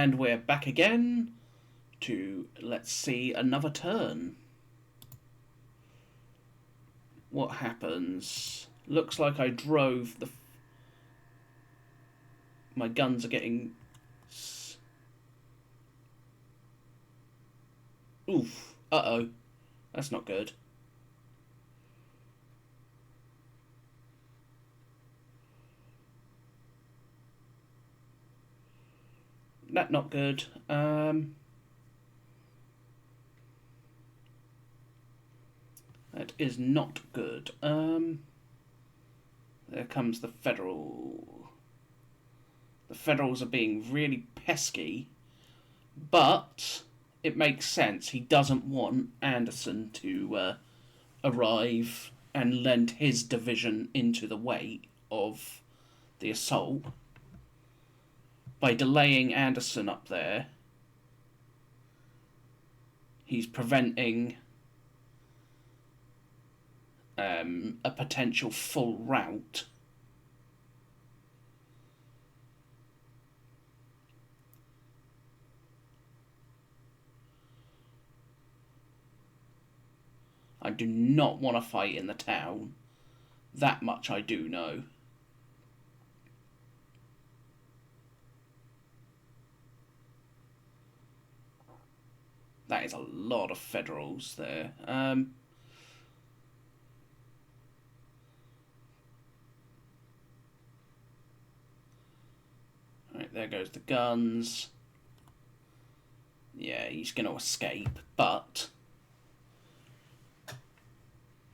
And we're back again to, let's see, another turn. What happens? Looks like I drove the... My guns are getting... Oof. Uh-oh. That's not good. That not good. That is not good. There comes the Federal. The Federals are being really pesky, but it makes sense. He doesn't want Anderson to arrive and lend his division into the way of the assault. By delaying Anderson up there, he's preventing a potential full rout. I do not want to fight in the town. That much I do know. That is a lot of Federals there. Right, there goes the guns. Yeah, he's going to escape, but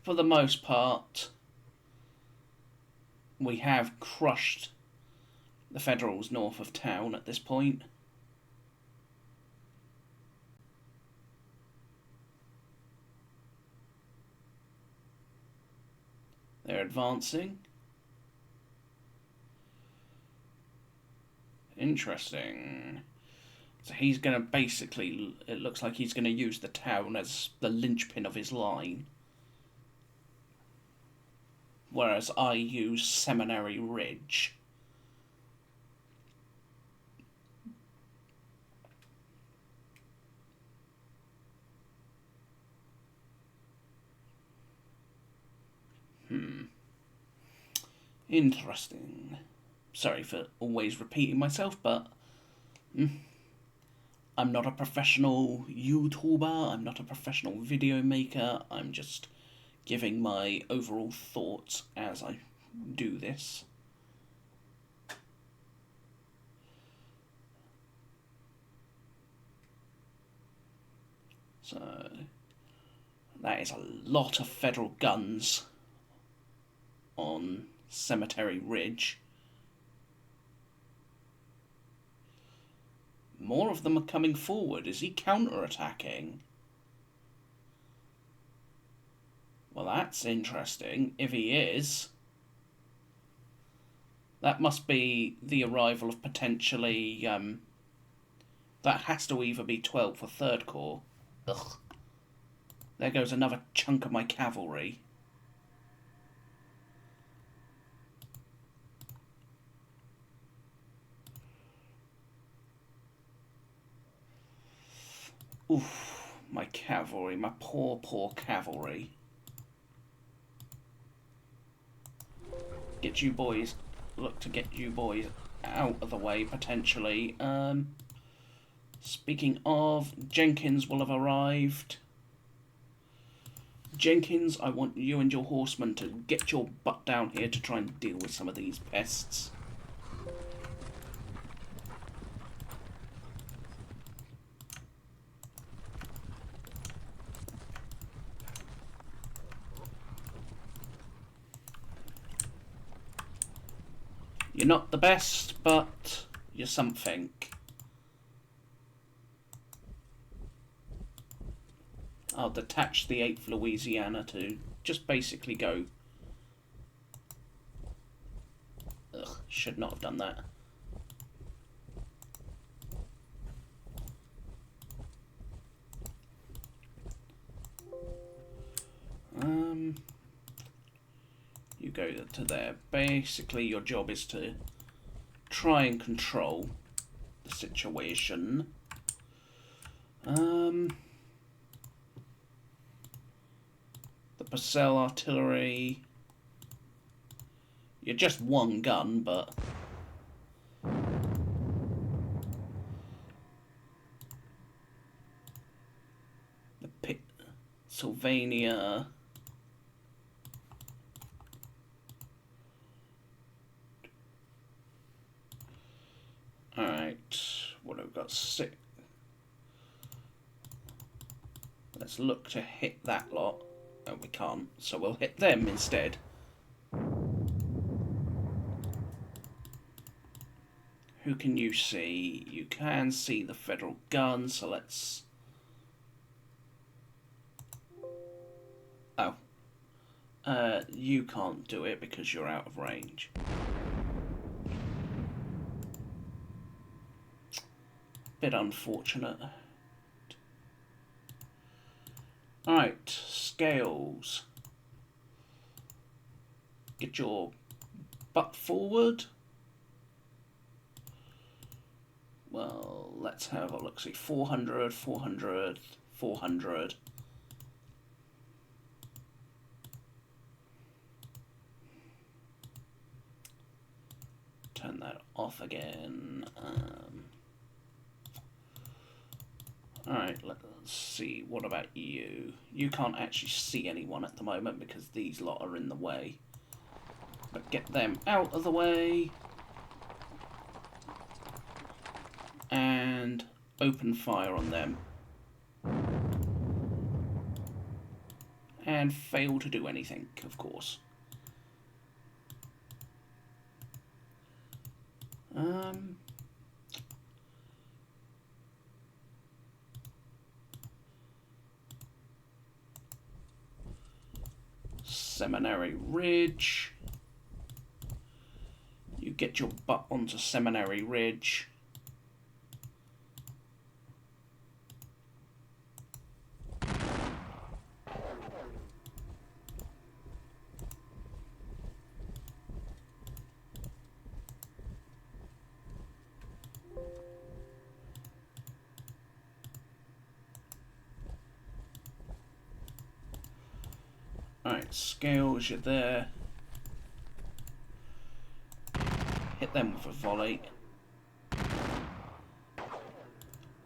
for the most part, we have crushed the Federals north of town at this point. They're advancing. Interesting. So he's going to basically, it looks like he's going to use the town as the linchpin of his line. Whereas I use Seminary Ridge. Interesting. Sorry for always repeating myself, but I'm not a professional YouTuber, I'm not a professional video maker, I'm just giving my overall thoughts as I do this. So, that is a lot of Federal guns on Cemetery Ridge. More of them are coming forward. Is he counter-attacking? Well, that's interesting. If he is, that must be the arrival of potentially... that has to either be 12th or 3rd Corps. Ugh. There goes another chunk of my cavalry. Oof, my cavalry, my poor, poor cavalry. Get you boys, look to get you boys out of the way, potentially. Speaking of, Jenkins will have arrived. Jenkins, I want you and your horsemen to get your butt down here to try and deal with some of these pests. You're not the best, but you're something. I'll detach the 8th Louisiana to just basically go. Ugh, should not have done that. You go to there. Basically, your job is to try and control the situation. The Purcell artillery. You're just one gun, but the Pennsylvania. Alright, what have we got? 6. Let's look to hit that lot. Oh, we can't, so we'll hit them instead. Who can you see? You can see the federal gun, so let's... Oh. You can't do it because you're out of range. Bit unfortunate. Alright, scales. Get your butt forward. Well, let's have a look. See, 400, 400, 400. Turn that off again. Alright, let's see. What about you? You can't actually see anyone at the moment because these lot are in the way. But get them out of the way. And open fire on them. And fail to do anything, of course. Seminary Ridge. You get your butt onto Seminary Ridge. Alright, scales, you're there. Hit them with a volley.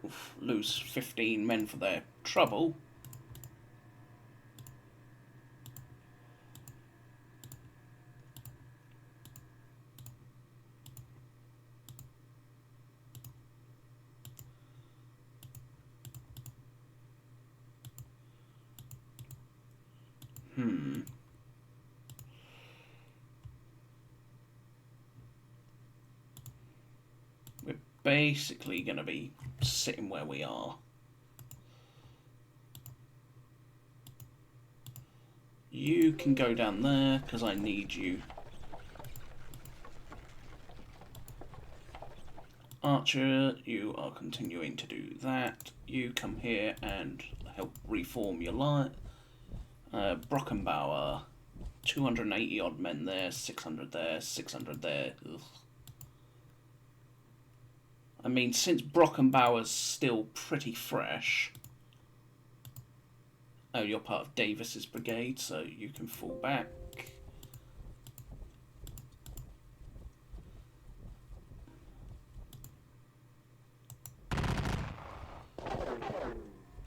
Oof, lose 15 men for their trouble. We're basically going to be sitting where we are. You can go down there because I need you. Archer, you are continuing to do that. You come here and help reform your line. Brockenbauer, 280 odd men there, 600 there, 600 there. Ugh. I mean, since Brockenbauer's still pretty fresh. Oh, you're part of Davis's brigade, so you can fall back.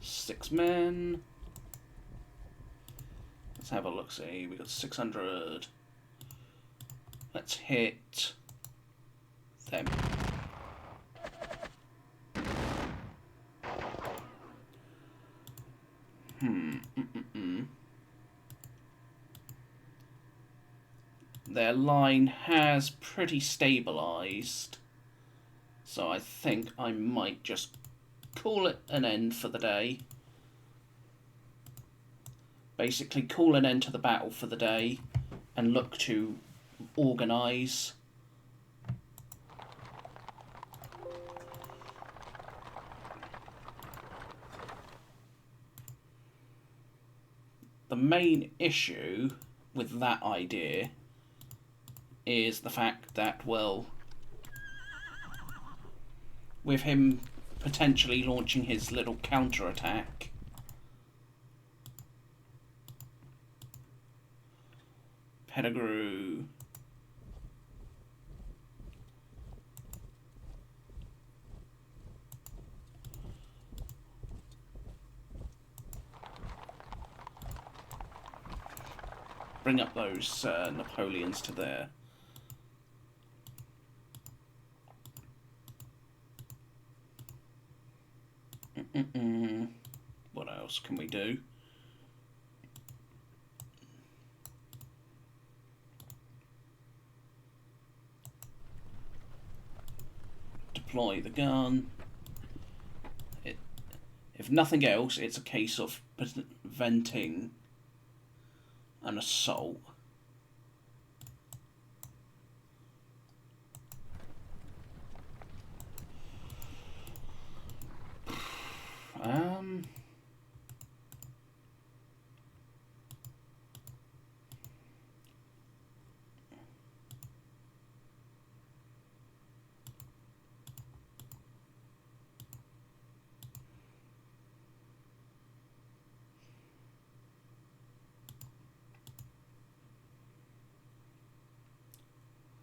Six men. Let's have a look. See, we got 600. Let's hit them. Their line has pretty stabilized, so I think I might just call it an end for the day. Basically call an end to the battle for the day and look to organise. The main issue with that idea is the fact that, well, with him potentially launching his little counter-attack. Pettigrew. Bring up those Napoleons to there. What else can we do? Deploy the gun. If nothing else, it's a case of preventing an assault.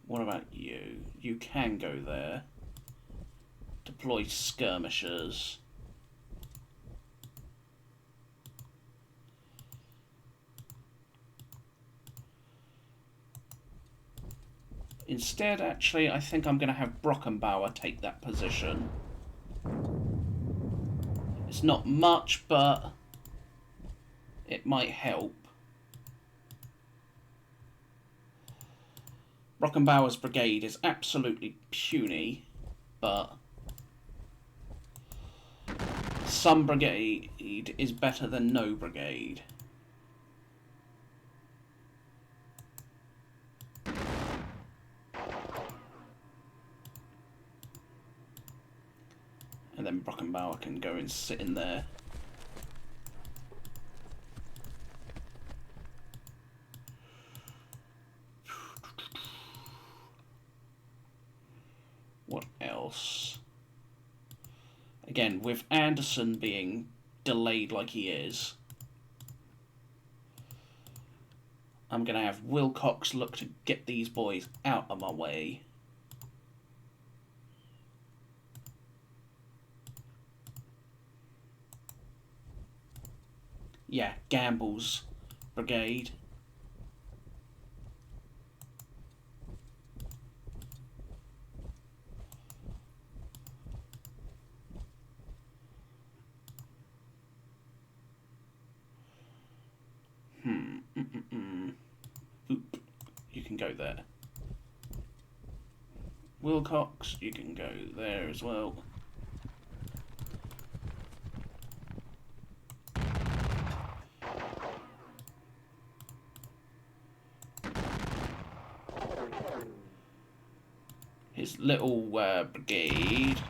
What about you? You can go there. Deploy skirmishers. Instead, actually, I think I'm going to have Brockenbauer take that position. It's not much, but it might help. Brockenbauer's brigade is absolutely puny, but some brigade is better than no brigade. And then Brockenbauer can go and sit in there. What else? Again, with Anderson being delayed like he is, I'm going to have Wilcox look to get these boys out of my way. Yeah, Gamble's brigade. Oop, you can go there. Wilcox, you can go there as well. His little brigade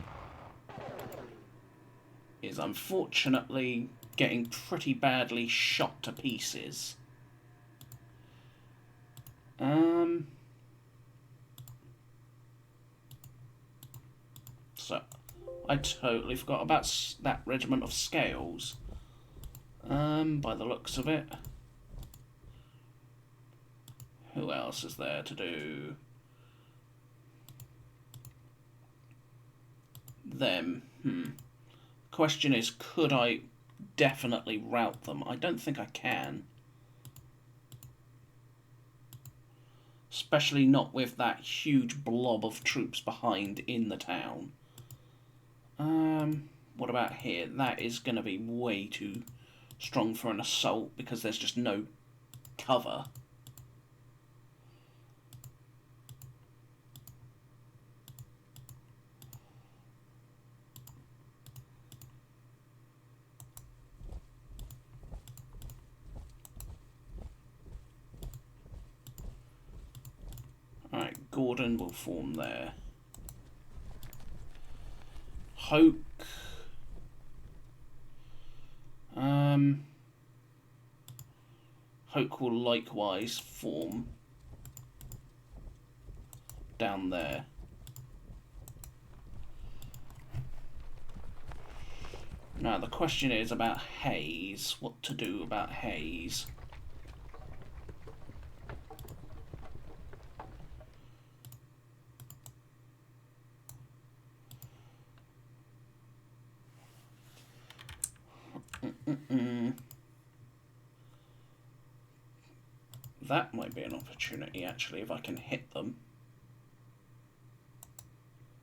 is unfortunately getting pretty badly shot to pieces. So I totally forgot about that regiment of Scales. By the looks of it. Who else is there to do? Them. Question is, could I definitely rout them? I don't think I can. Especially not with that huge blob of troops behind in the town. What about here? That is going to be way too strong for an assault because there's just no cover. Alright, Gordon will form there. Hoke. Hoke will likewise form down there. Now the question is about Hayes. What to do about Hayes? That might be an opportunity, actually, if I can hit them.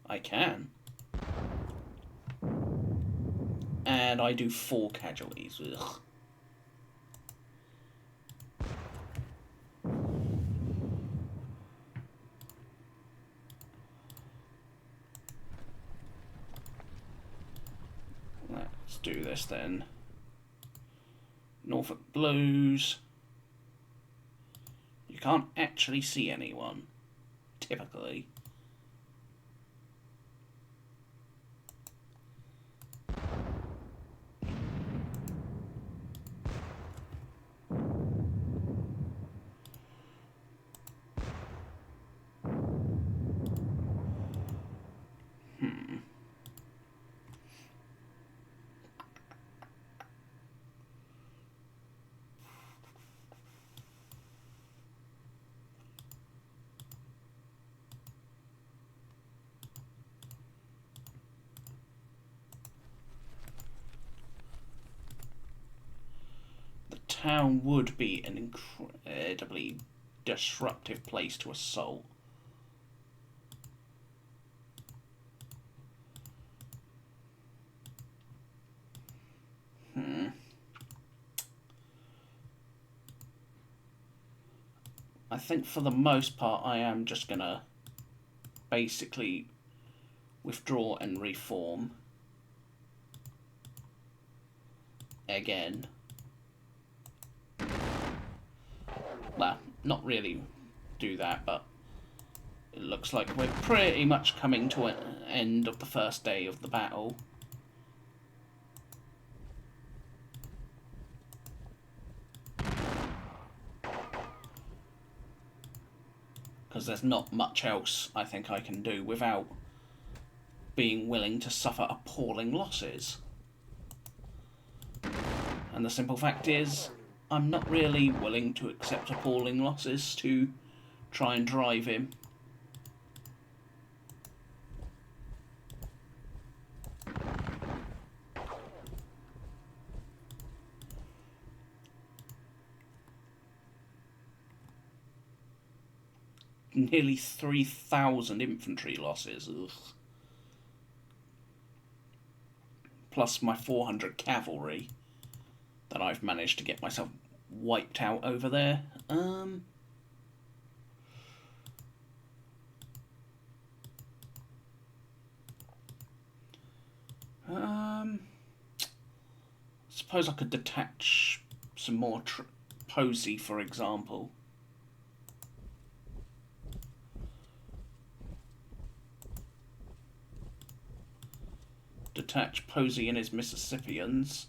I can. And I do 4 casualties. Ugh. Let's do this then. Norfolk Blues. You can't actually see anyone, typically. Town would be an incredibly disruptive place to assault. I think for the most part I am just gonna basically withdraw and reform again. Well, not really do that, but it looks like we're pretty much coming to an end of the first day of the battle. Because there's not much else I think I can do without being willing to suffer appalling losses. And the simple fact is, I'm not really willing to accept appalling losses to try and drive him. Nearly 3,000 infantry losses. Ugh. Plus my 400 cavalry that I've managed to get myself wiped out over there. Suppose I could detach some more Posey, for example. Detach Posey and his Mississippians.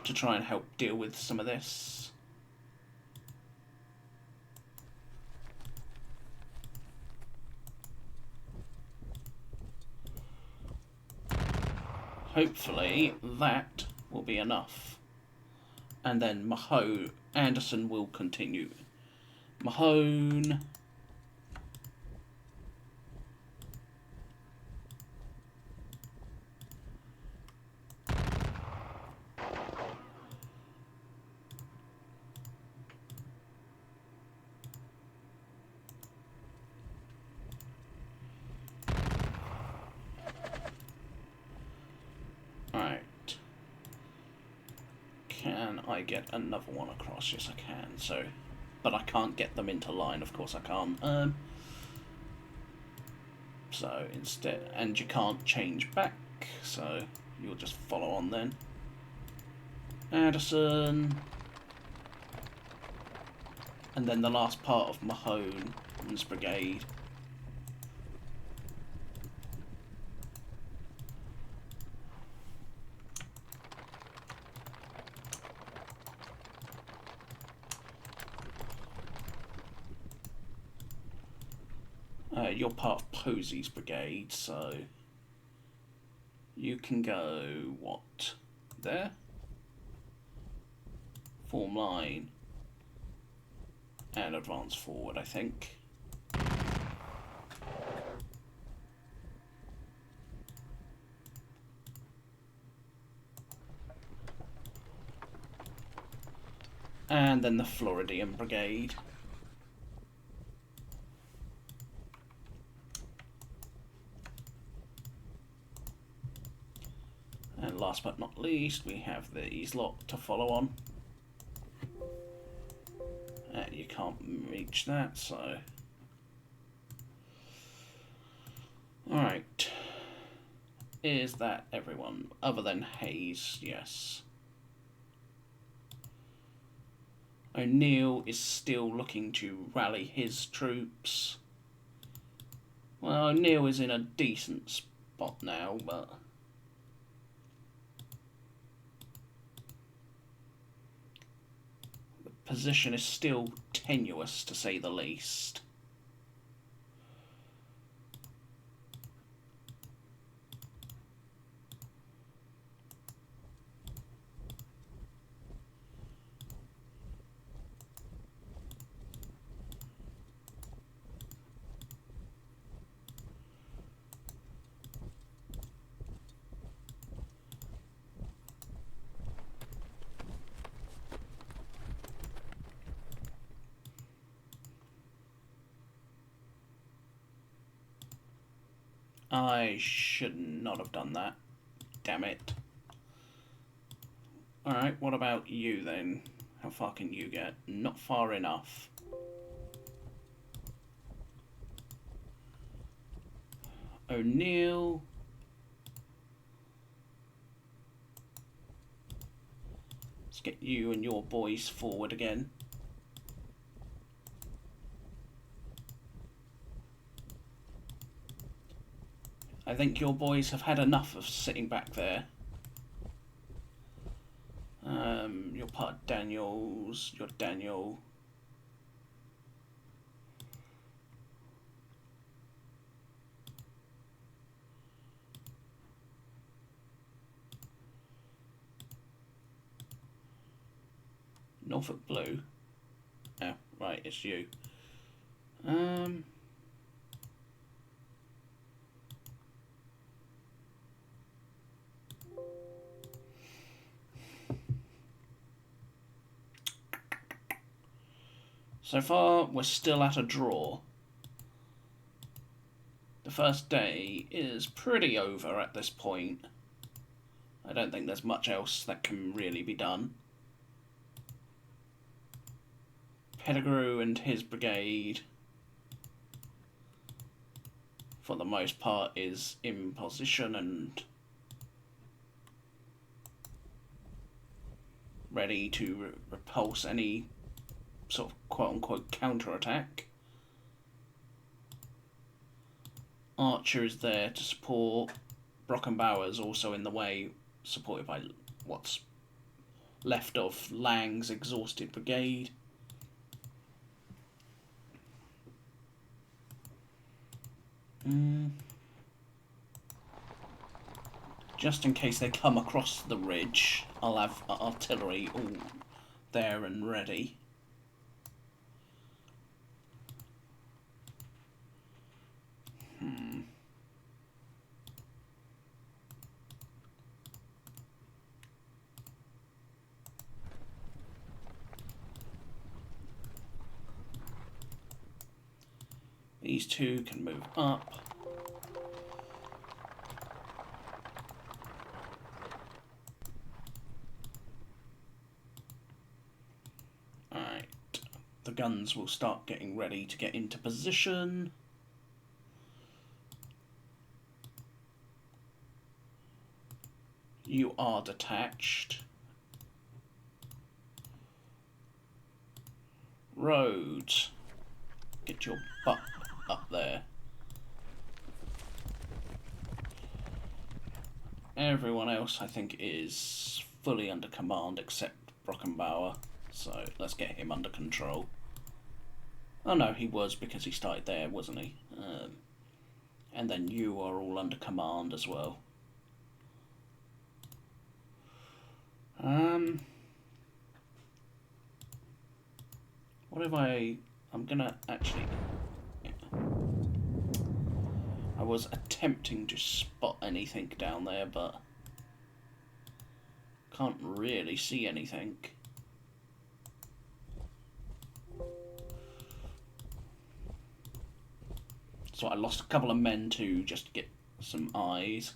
To try and help deal with some of this. Hopefully that will be enough. And then Anderson will continue. Mahone. Can I get another one across? Yes, I can. So, but I can't get them into line. Of course, I can't. So instead, and you can't change back. So you'll just follow on then. Anderson, and then the last part of Mahone's brigade. You're part of Posey's brigade, so you can go, what, there? Form line and advance forward, I think. And then the Floridian brigade. And last but not least, we have these lot to follow on. And you can't reach that, so... Alright. Is that everyone? Other than Hayes, yes. O'Neill is still looking to rally his troops. Well, O'Neill is in a decent spot now, but... the position is still tenuous, to say the least. I should not have done that. Damn it. Alright, what about you then? How far can you get? Not far enough. O'Neill. Let's get you and your boys forward again. I think your boys have had enough of sitting back there. You're part of Daniels. You're Daniel. Norfolk Blue. Oh, right, it's you. So far, we're still at a draw. The first day is pretty over at this point. I don't think there's much else that can really be done. Pettigrew and his brigade, for the most part, is in position and ready to repulse any sort of quote-unquote counter-attack. Archer is there to support. Brockenbauer's also in the way, supported by what's left of Lang's exhausted brigade. Just in case they come across the ridge, I'll have artillery all there and ready. These two can move up. Alright, the guns will start getting ready to get into position. You are detached. Roads, get your butt up there. Everyone else, I think, is fully under command except Brockenbauer, so let's get him under control. Oh no, he was, because he started there, wasn't he? And then you are all under command as well. What if I'm gonna actually... I was attempting to spot anything down there, but can't really see anything. So I lost a couple of men too, just to get some eyes.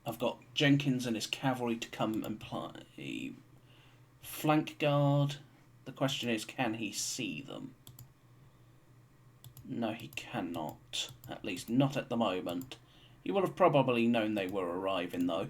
I've got Jenkins and his cavalry to come and play flank guard. The question is, can he see them? No, he cannot. At least not at the moment. He would have probably known they were arriving, though.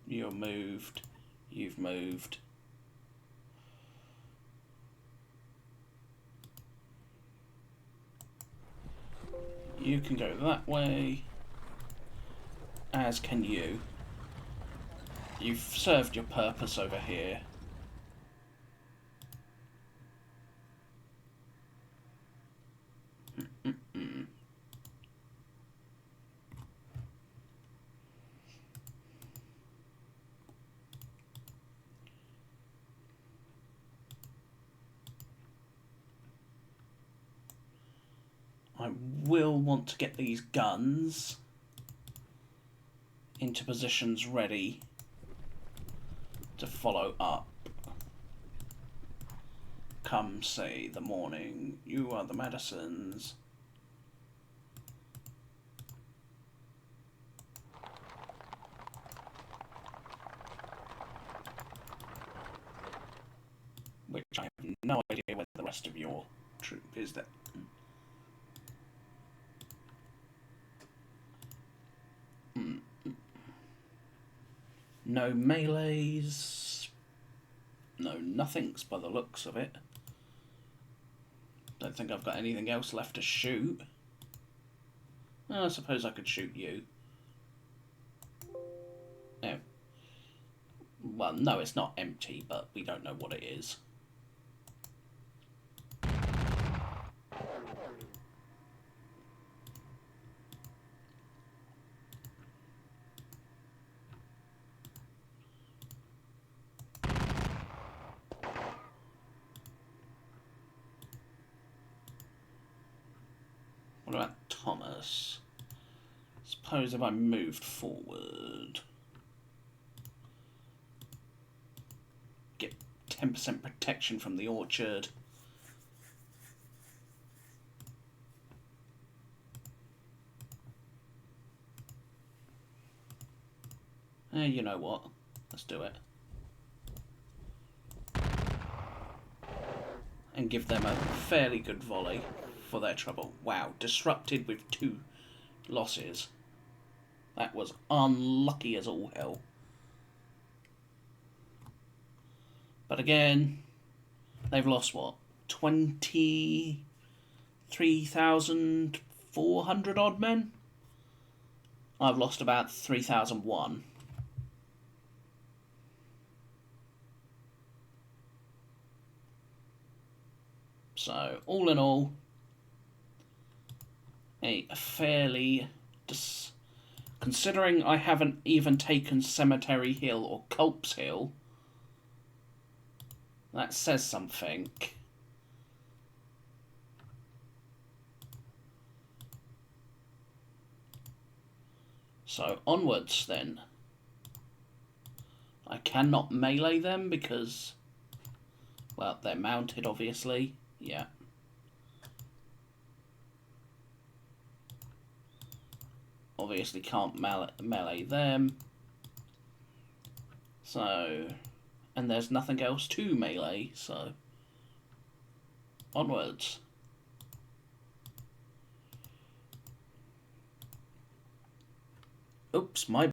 You're moved. You've moved. You can go that way, as can you. You've served your purpose over here. I will want to get these guns into positions ready to follow up. Come, say, the morning. You are the Madisons. Which I have no idea where the rest of your troop is there. No melees. No nothings by the looks of it. Don't think I've got anything else left to shoot. Well, I suppose I could shoot you. Oh. Well, no, it's not empty, but we don't know what it is. What about Thomas? Suppose if I moved forward, get 10% protection from the orchard. You know what? Let's do it. And give them a fairly good volley for their trouble. Wow, disrupted with 2 losses. That was unlucky as all hell. But again, they've lost what? 23,400 odd men? I've lost about 3,001. So, all in all, a fairly... considering I haven't even taken Cemetery Hill or Culp's Hill, that says something. So, onwards then. I cannot melee them because, well, they're mounted, obviously. Yeah. Obviously can't melee them. So, and there's nothing else to melee, so onwards. Oops, my